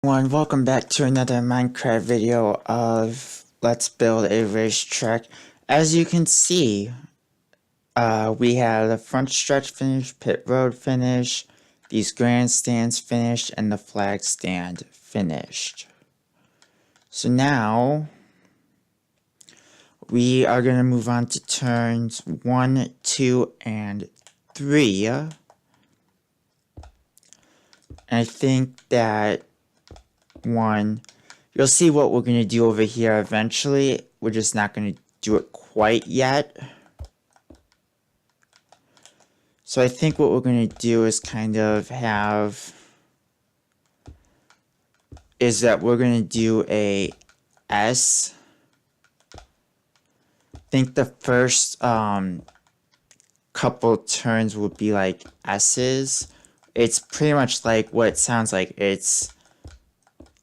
Welcome back to another Minecraft video of Let's Build a Racetrack. As you can see, we have the front stretch finished, pit road finished, these grandstands finished, and the flag stand finished. So now, we are going to move on to turns 1, 2, and 3. And I think that you'll see what we're going to do over here eventually. We're just not going to do it quite yet. So I think what we're going to do is we're going to do a S. I think the first couple turns will be like S's. It's pretty much like what it sounds like. It's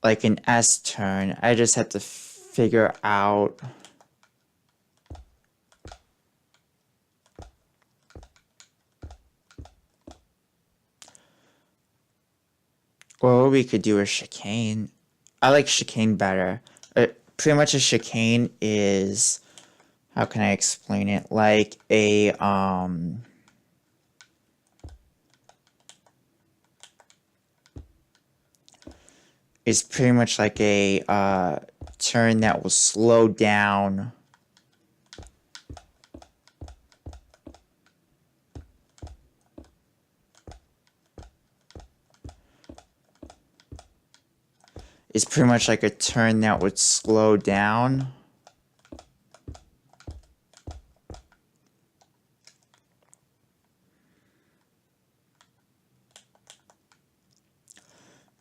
like an S turn. I just have to figure out or we could do a chicane. I like chicane better. Pretty much a chicane is, how can I explain it? Like a it's pretty much like a turn that will slow down it's pretty much like a turn that would slow down.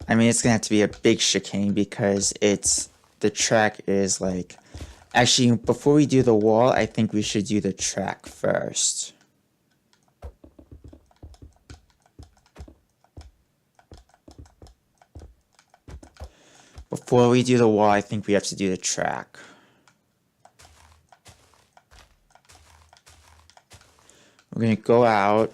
I mean, it's gonna have to be a big chicane because the track is like, actually, before we do the wall, I think we should do the track first. Before we do the wall, I think we have to do the track. We're gonna go out.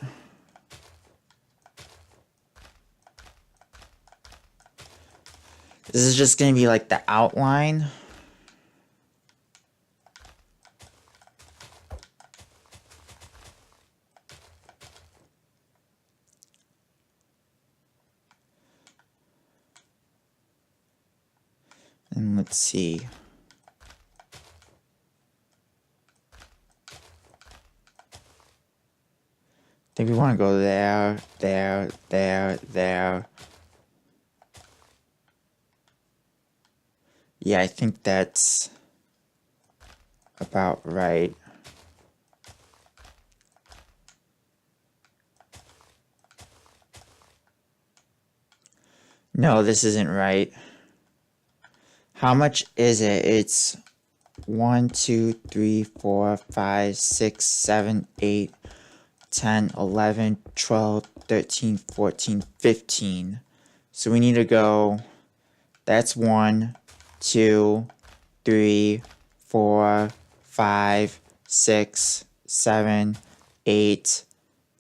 This is just gonna be like the outline. And let's see. I think we want to go there, there, there, there. Yeah, I think that's about right. No, this isn't right. How much is it? It's 1, 2, 3, 4, 5, 6, 7, 8, 10, 11, 12, 13, 14, 15. So we need to go, that's 1, 2, 3, 4, 5, 6, 7, 8,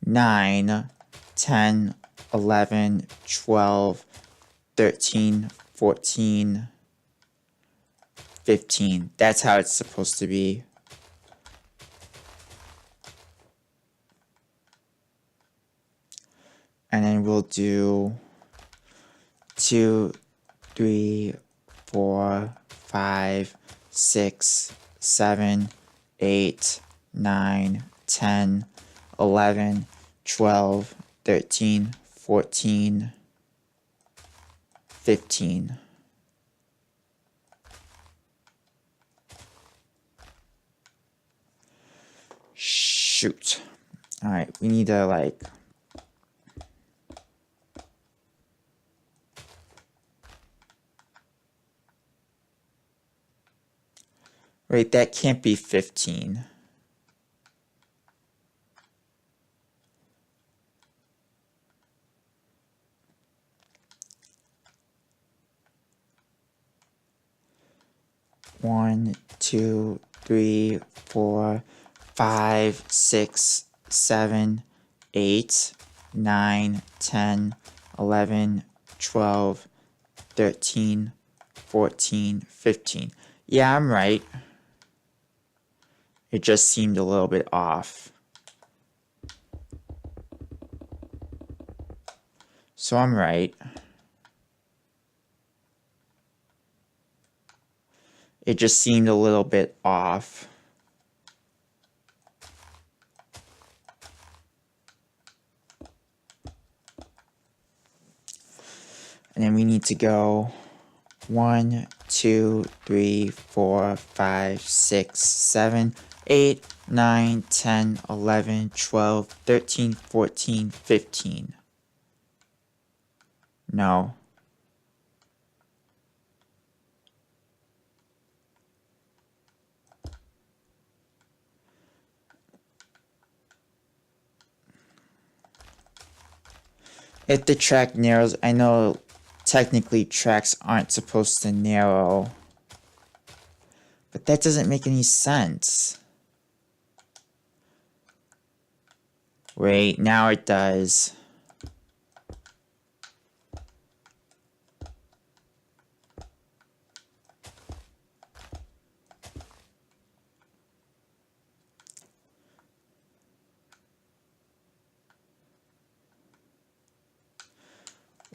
9, 10, 11, 12, 13, 14, 15. That's how it's supposed to be. And then we'll do 2, 3, 4, 5, 6, 7, 8, 9, 10, 11, 12, 13, 14, 15. Shoot. Alright, we need to like... Wait, that can't be 15. One, 2, 3, 4, 5, 6, 7, 8, 9, 10, 11, 12, 13, 14, 15. Yeah, I'm right. It just seemed a little bit off. So I'm right. It just seemed a little bit off. And then we need to go 1, 2, 3, 4, 5, 6, 7, 8, 9, 10, 11, 12, 13, 14, 15. No. If the track narrows, I know technically tracks aren't supposed to narrow, but that doesn't make any sense. Wait, now it does.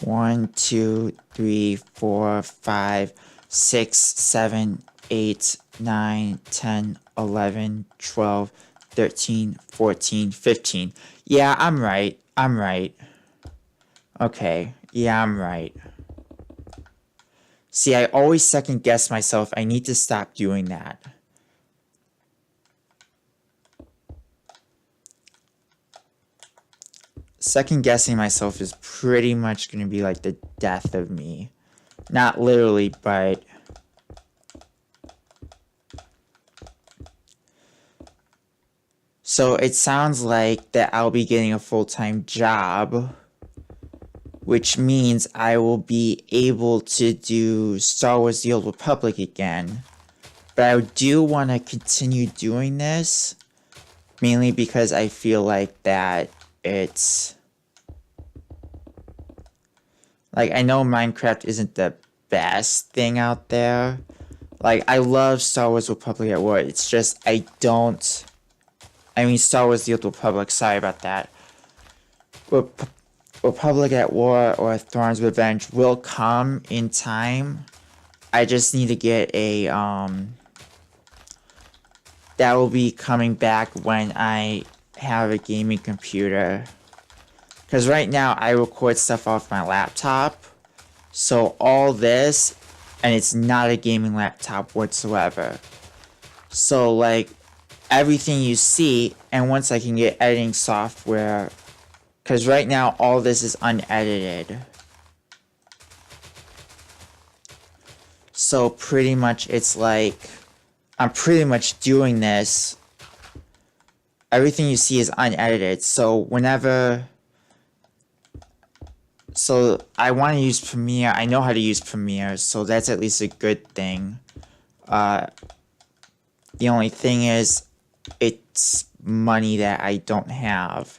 One, 2, 3, 4, 5, 6, 7, 8, 9, 10, 11, 12, 13, 14, 15. Yeah, I'm right. I'm right. Okay. Yeah, I'm right. See, I always second guess myself. I need to stop doing that. Second guessing myself is pretty much going to be like the death of me. Not literally, but so it sounds like that I'll be getting a full-time job, which means I will be able to do Star Wars The Old Republic again. But I do want to continue doing this, mainly because I feel like that it's... Like, I know Minecraft isn't the best thing out there. Like, I love Star Wars Republic at War. It's just, I don't... I mean, Star Wars The Old Republic, sorry about that. Republic at War or Thrawn's Revenge will come in time. I just need to get a, that will be coming back when I have a gaming computer. Because right now, I record stuff off my laptop. So all this, and it's not a gaming laptop whatsoever. So, like, everything you see, and once I can get editing software, because right now all this is unedited. So pretty much it's like, I'm pretty much doing this. Everything you see is unedited, so whenever... So I want to use Premiere, I know how to use Premiere, so that's at least a good thing. The only thing is, it's money that I don't have.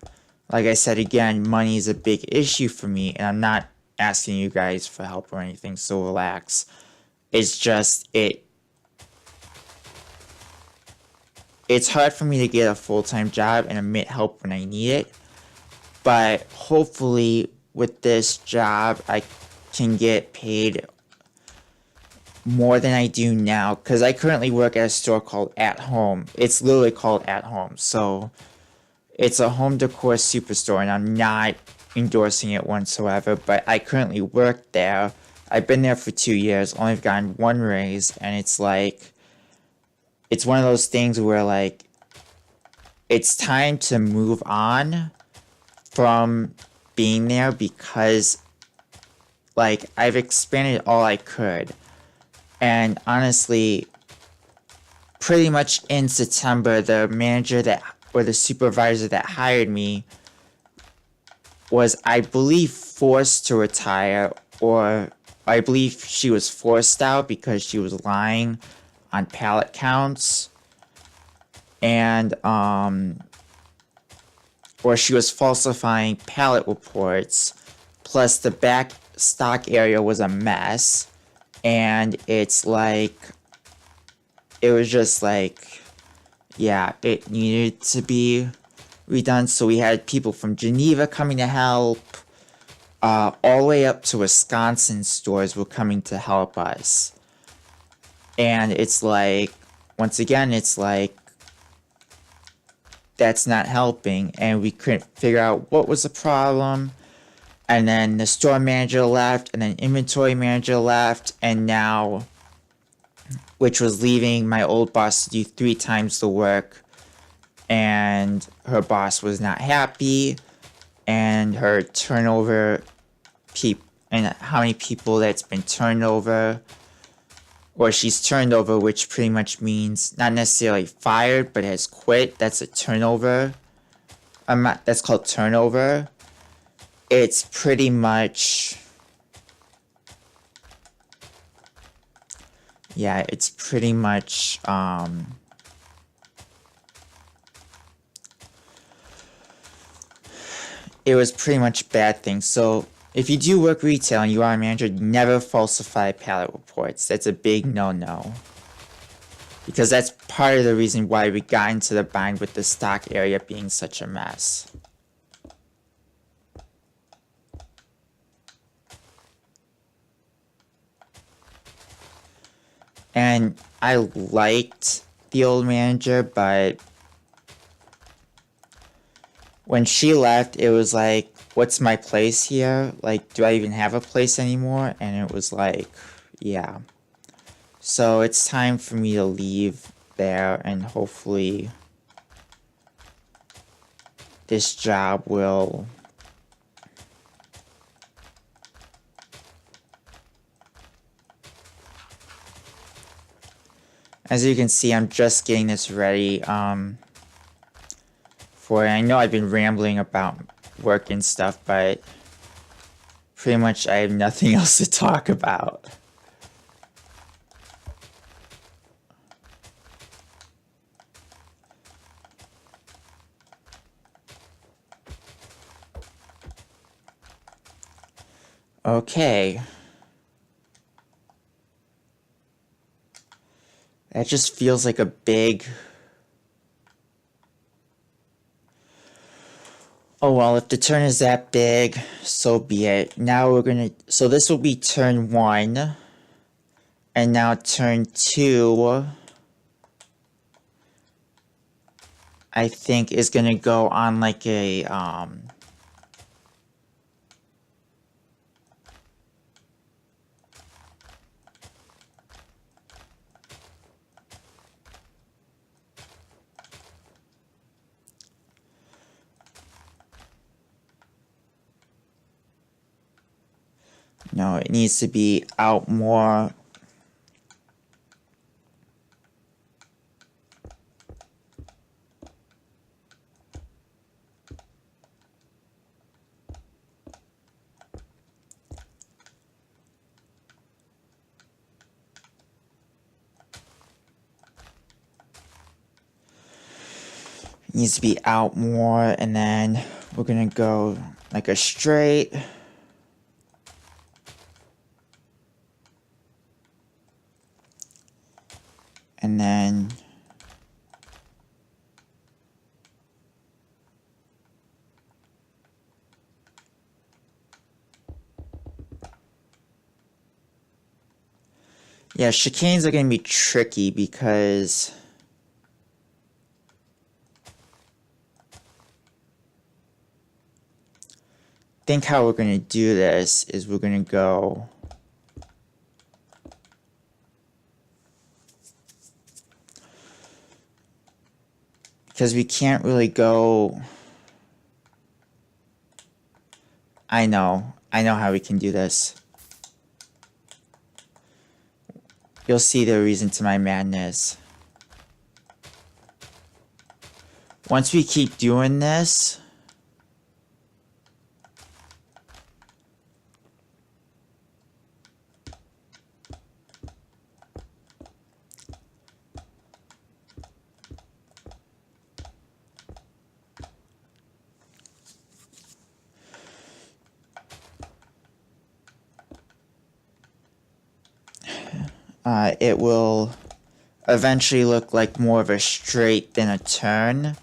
Like I said again, money is a big issue for me, and I'm not asking you guys for help or anything, so relax. It's just, it's hard for me to get a full-time job and admit help when I need it, but hopefully with this job, I can get paid more than I do now, because I currently work at a store called At Home. It's literally called At Home, so it's a home decor superstore, and I'm not endorsing it whatsoever, but I currently work there. I've been there for 2 years, only have gotten one raise, and it's like, it's one of those things where, like, it's time to move on from being there, because, like, I've expanded all I could. And honestly, pretty much in September, the manager that, or the supervisor that hired me was, I believe, forced to retire, or I believe she was forced out because she was lying on pallet counts, and, or she was falsifying pallet reports, plus the back, stock area was a mess, and it's like, it was just like, yeah, it needed to be redone. So we had people from Geneva coming to help, all the way up to Wisconsin stores were coming to help us. And it's like, once again, it's like, that's not helping, and we couldn't figure out what was the problem. And then the store manager left, and then inventory manager left, and now, which was leaving my old boss to do 3 times the work, and her boss was not happy, and her turnover and how many people that's been turned over, or she's turned over, which pretty much means not necessarily fired, but has quit. That's a turnover. That's called turnover. It's pretty much, yeah, it's pretty much, it was pretty much bad things. So if you do work retail and you are a manager, never falsify pallet reports. That's a big no-no. Because that's part of the reason why we got into the bind with the stock area being such a mess. And I liked the old manager, but when she left, it was like, what's my place here? Like, do I even have a place anymore? And it was like, yeah. So it's time for me to leave there, and hopefully this job will as you can see, I'm just getting this ready for it. I know I've been rambling about work and stuff, but pretty much I have nothing else to talk about. Okay. That just feels like a big... Oh well, if the turn is that big, so be it. Now we're gonna... So this will be turn 1. And now turn 2... I think is gonna go on like a... No, it needs to be out more. It needs to be out more, and then we're gonna go like a straight. And then yeah, chicanes are gonna be tricky because I think how we're gonna do this is we're gonna go because we can't really go. I know how we can do this. You'll see the reason to my madness. Once we keep doing this, it will eventually look like more of a straight than a turn,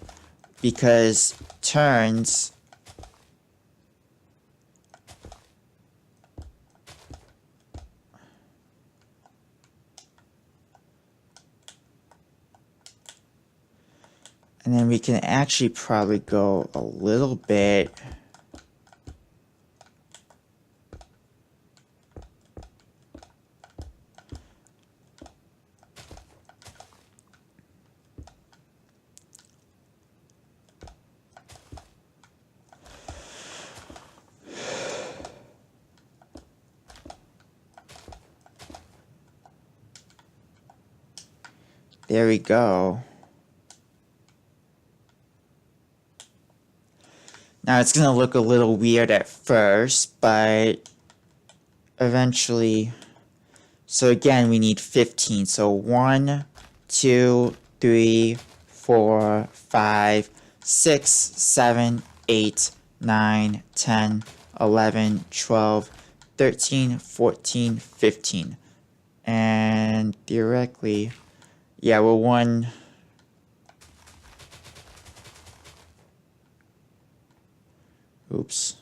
because turns and then we can actually probably go a little bit there we go. Now it's gonna look a little weird at first, but eventually. So again, we need 15. So 1, 2, 3, 4, 5, 6, 7, 8, 9, 10, 11, 12, 13, 14, 15. And theoretically, yeah, we're one. Oops.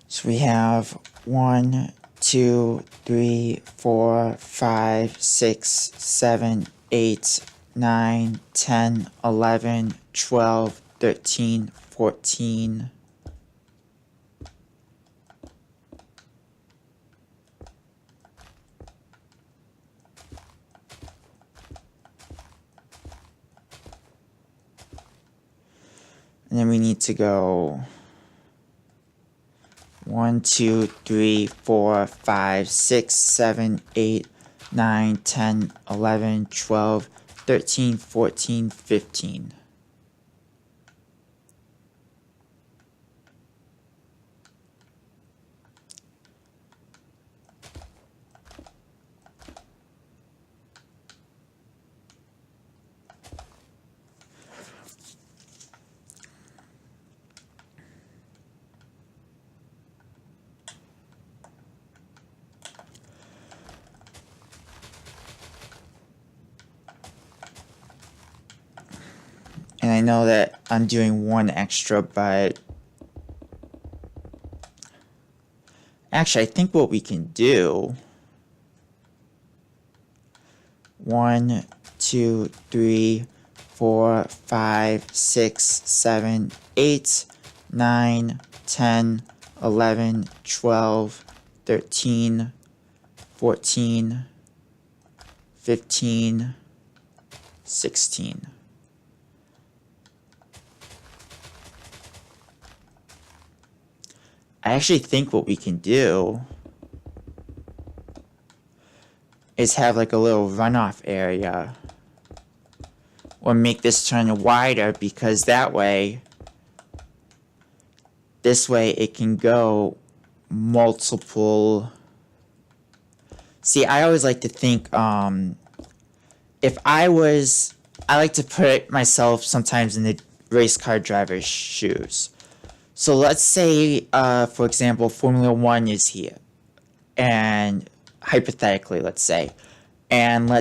So we have 1, 2, 3, 4, 5, 6, 7, 8, 9, 10, 11, 12, 13, 14. And then we need to go 1, 2, 3, 4, 5, 6, 7, 8, 9, 10, 11, 12, 13, 14, 15. And I know that I'm doing one extra, but actually I think what we can do, 1, 2, 3, 4, 5, 6, 7, 8, 9, 10, 11, 12, 13, 14, 15, 16. I actually think what we can do is have like a little runoff area, or make this turn wider, because that way, this way it can go multiple. See, I always like to think, if I like to put myself sometimes in the race car driver's shoes. So let's say, for example, Formula One is here, and hypothetically, let's say, that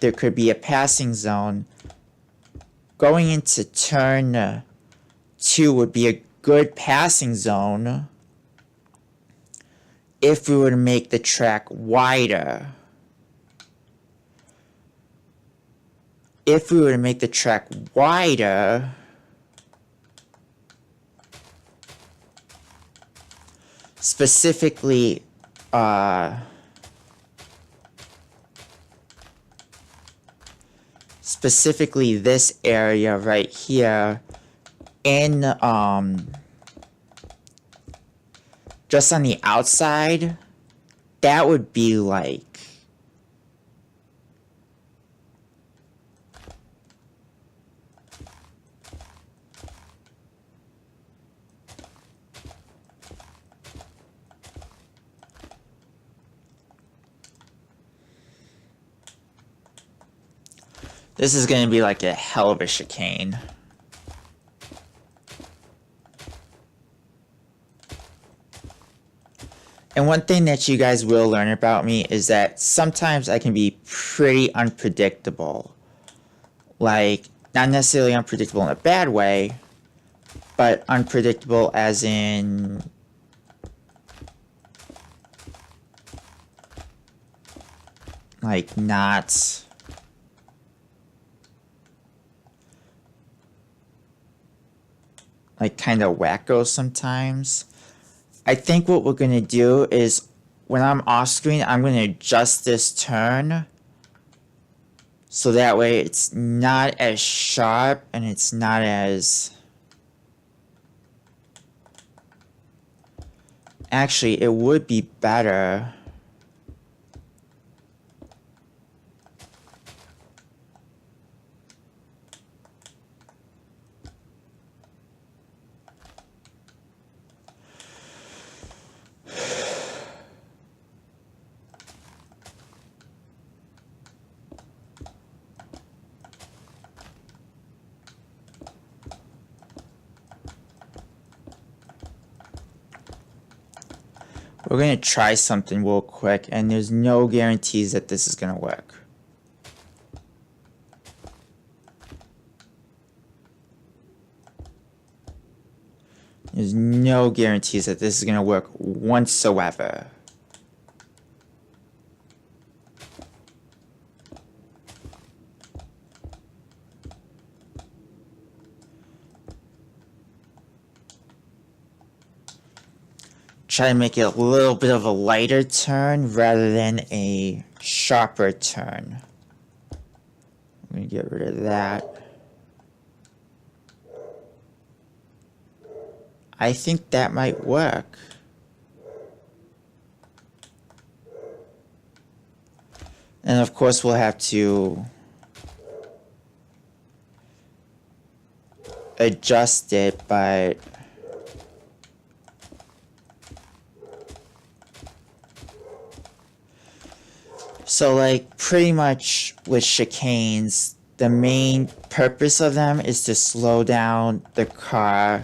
there could be a passing zone. Going into turn 2 would be a good passing zone if we were to make the track wider. If we were to make the track wider, specifically this area right here, in just on the outside, that would be like, This is going to be like a hell of a chicane. And one thing that you guys will learn about me is that sometimes I can be pretty unpredictable. Like, not necessarily unpredictable in a bad way, but unpredictable as in... like, not... like, kind of wacko sometimes. I think what we're going to do is, when I'm off screen, I'm going to adjust this turn. So that way it's not as sharp and it's not as... Actually, it would be better... We're going to try something real quick, and there's no guarantees that this is going to work. There's no guarantees that this is going to work whatsoever. Try to make it a little bit of a lighter turn rather than a sharper turn. I'm going to get rid of that. I think that might work. And of course we'll have to adjust it, but so like pretty much with chicanes, the main purpose of them is to slow down the car.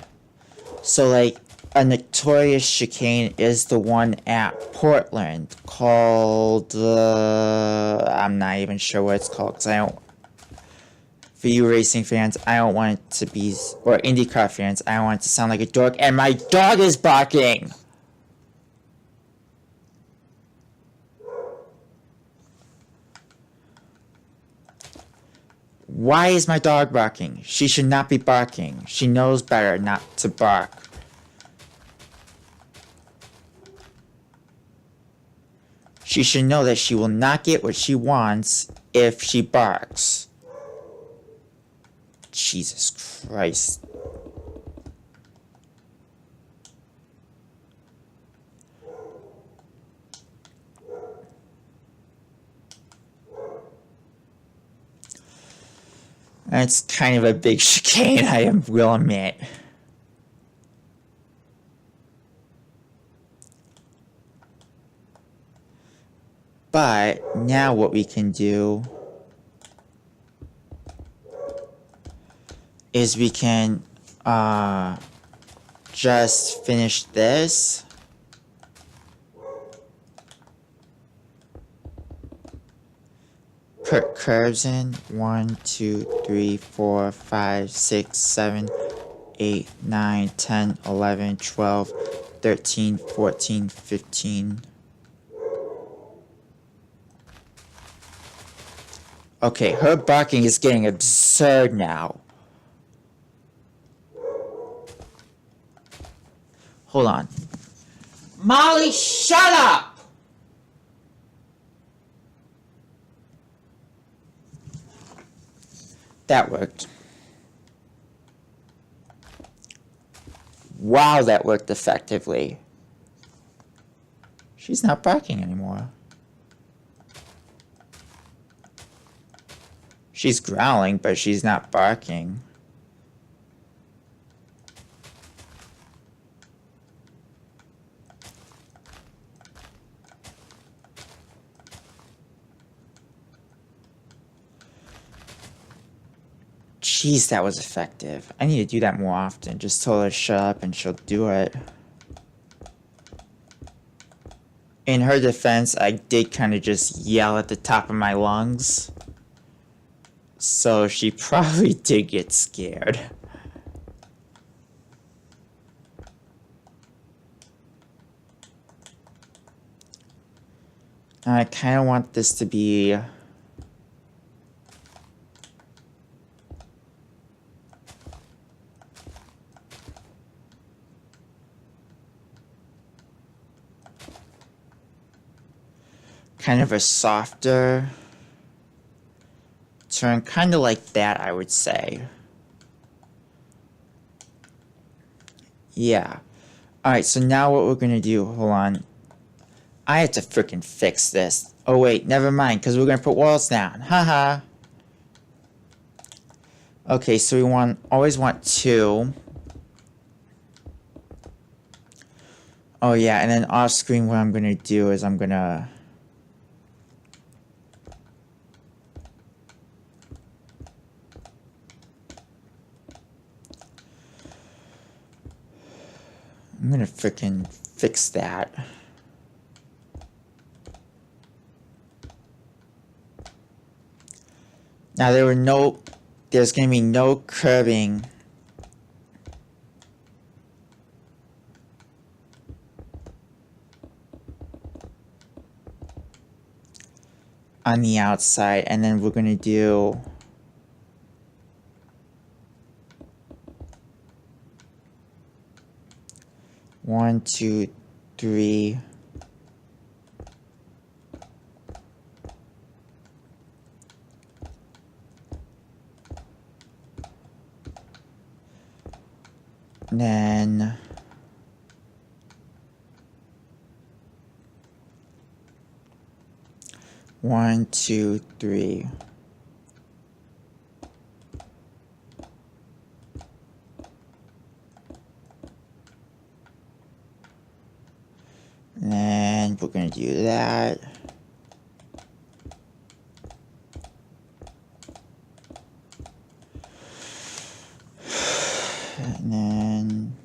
So like a notorious chicane is the one at Portland called, I'm not even sure what it's called, because I don't, for you racing fans, I don't want it to be, or IndyCar fans, I don't want it to sound like a dog, and my dog is barking! Why is my dog barking? She should not be barking. She knows better not to bark. She should know that she will not get what she wants if she barks. Jesus Christ. That's kind of a big chicane, I will admit. But now what we can do is we can just finish this. Put curves in 1, 2, 3, 4, 5, 6, 7, 8, 9, 10, 11, 12, 13, 14, 15. Okay, her barking is getting absurd now. Hold on. Molly, shut up! That worked. Wow, that worked effectively. She's not barking anymore. She's growling, but she's not barking. Jeez, that was effective. I need to do that more often. Just tell her to shut up and she'll do it. In her defense, I did kind of just yell at the top of my lungs. So she probably did get scared. I kind of want this to be... kind of a softer turn, kind of like that, I would say. Yeah. Alright, so now what we're gonna do, hold on. I have to freaking fix this. Oh wait, never mind, because we're gonna put walls down. Haha. Okay, so we always want 2. Oh yeah, and then off screen what I'm gonna do is I'm gonna freaking fix that. Now there's gonna be no curbing on the outside, and then we're gonna do one, two, three. And then one, two, three. And then we're gonna do that. And then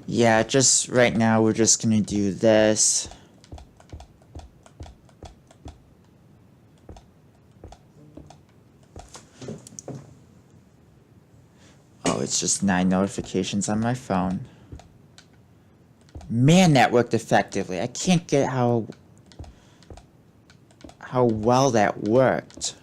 yeah, just right now we're just gonna do this. Oh, it's just 9 notifications on my phone. Man, that worked effectively. I can't get how well that worked.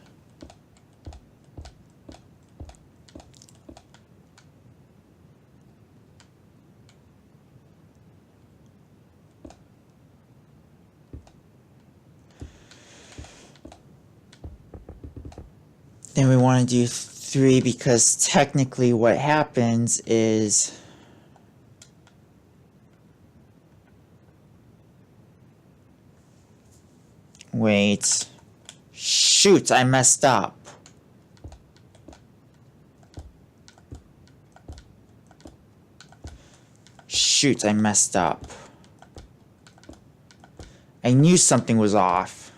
Then we want to do 3 because technically what happens is wait. Shoot, I messed up. Shoot, I messed up. I knew something was off.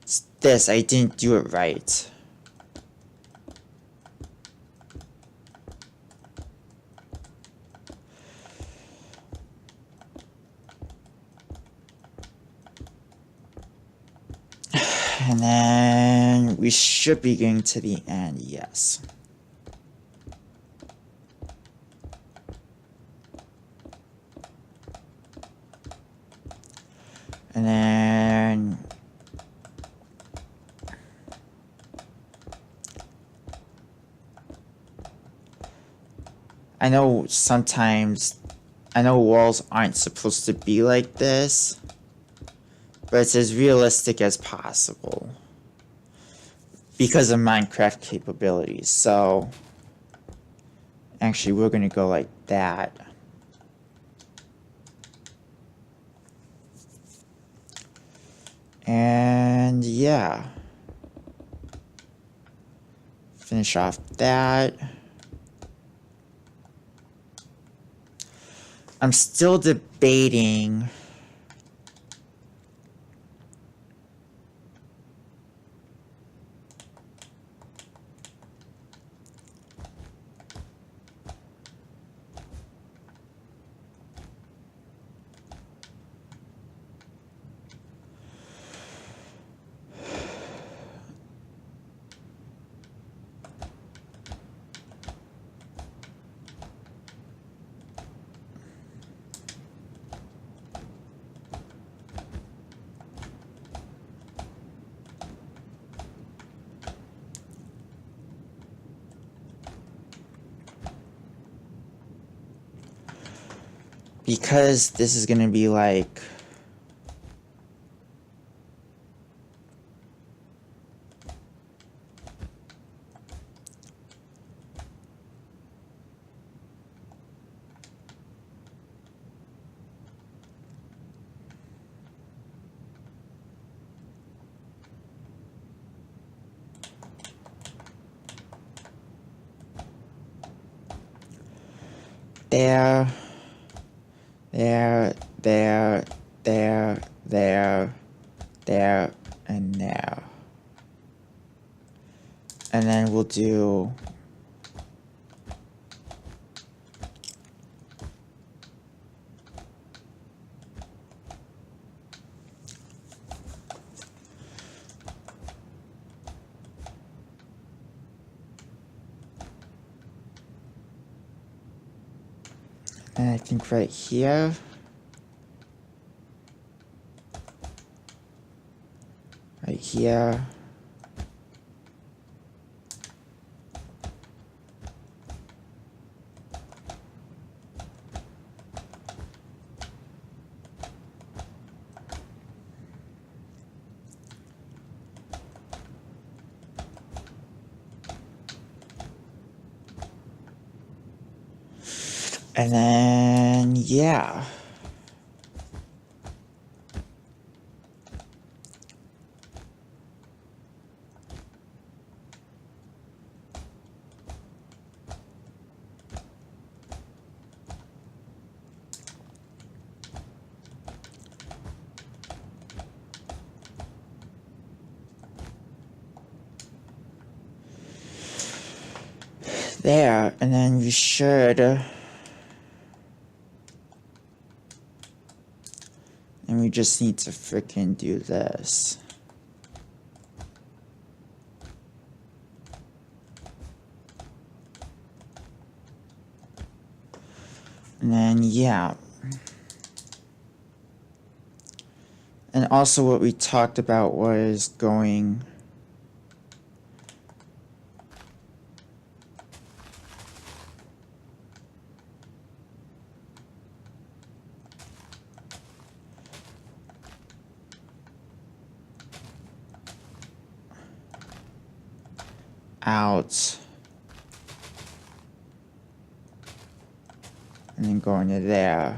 It's this, I didn't do it right. And then we should be getting to the end, yes. And then I know walls aren't supposed to be like this, but it's as realistic as possible because of Minecraft capabilities. So actually we're gonna go like that. And yeah. finish off that. I'm still debating because this is gonna be like there, there, there, there, there, there, and there. And then we'll do and I think right here. Right here. And then, yeah. There, and then we should, and we just need to freaking do this. And then, yeah. And also what we talked about was going out and then going to there.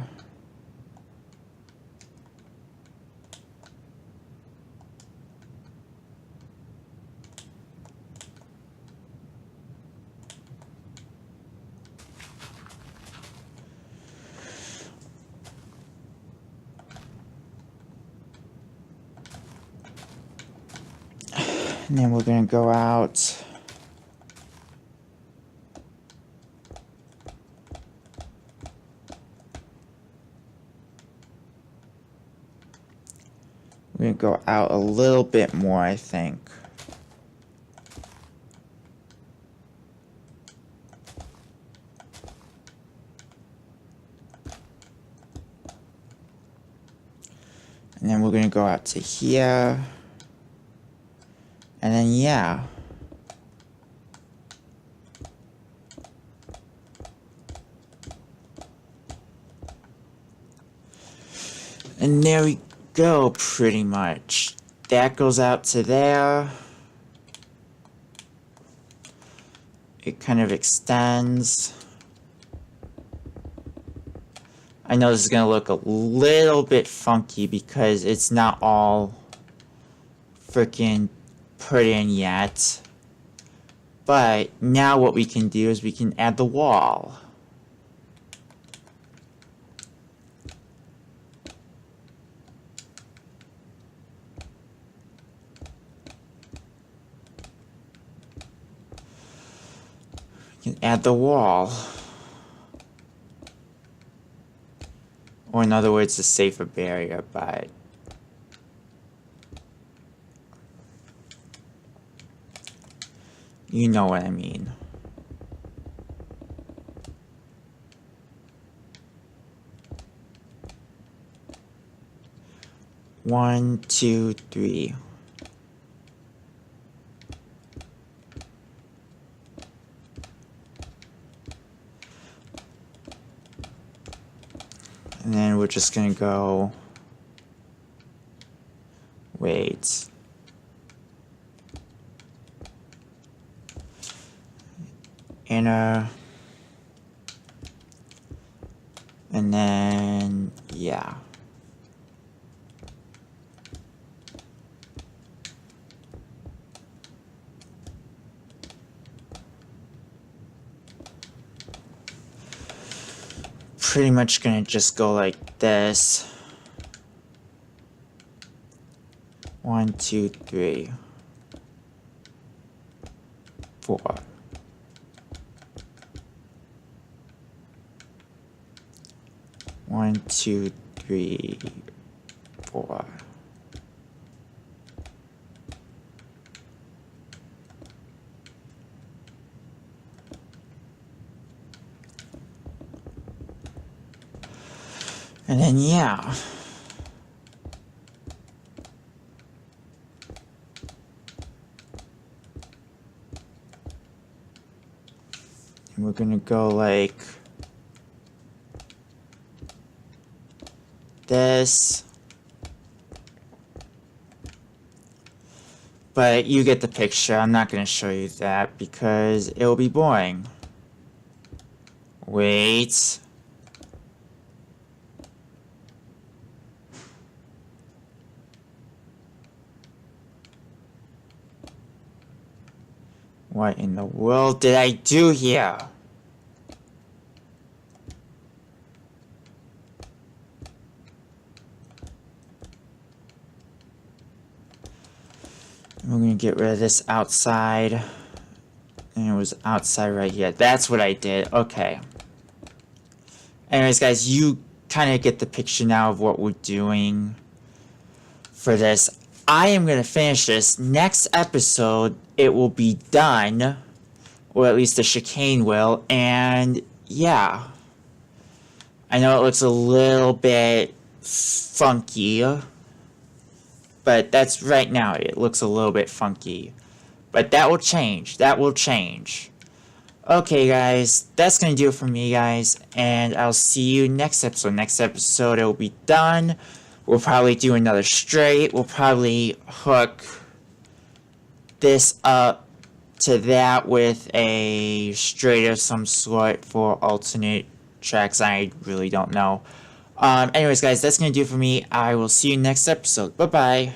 And then we're going to go out. We're going to go out a little bit more, I think. And then we're going to go out to here. And then, yeah. And there we go, pretty much. That goes out to there. It kind of extends. I know this is going to look a little bit funky because it's not all freaking put in yet. But now what we can do is we can add the wall. We can add the wall. Or in other words, a safer barrier, but you know what I mean. One, two, three. And then we're just gonna go, wait. Inner. And then, yeah. Pretty much gonna just go like this. 1, 2, 3, 4. One, two, three, 4. And then, yeah. And we're gonna go like this. But you get the picture. I'm not gonna show you that because it'll be boring. Wait. What in the world did I do here? We're gonna get rid of this outside. And it was outside right here. That's what I did. Okay. Anyways, guys, you kind of get the picture now of what we're doing for this. I am going to finish this. Next episode, it will be done. Or at least the chicane will. And, yeah. I know it looks a little bit funky. But that's right now. It looks a little bit funky. But that will change. That will change. Okay, guys. That's going to do it for me, guys. And I'll see you next episode. Next episode, it will be done. We'll probably do another straight. We'll probably hook this up to that with a straight of some sort for alternate tracks. I really don't know. Anyways, guys, that's going to do it for me. I will see you next episode. Bye-bye.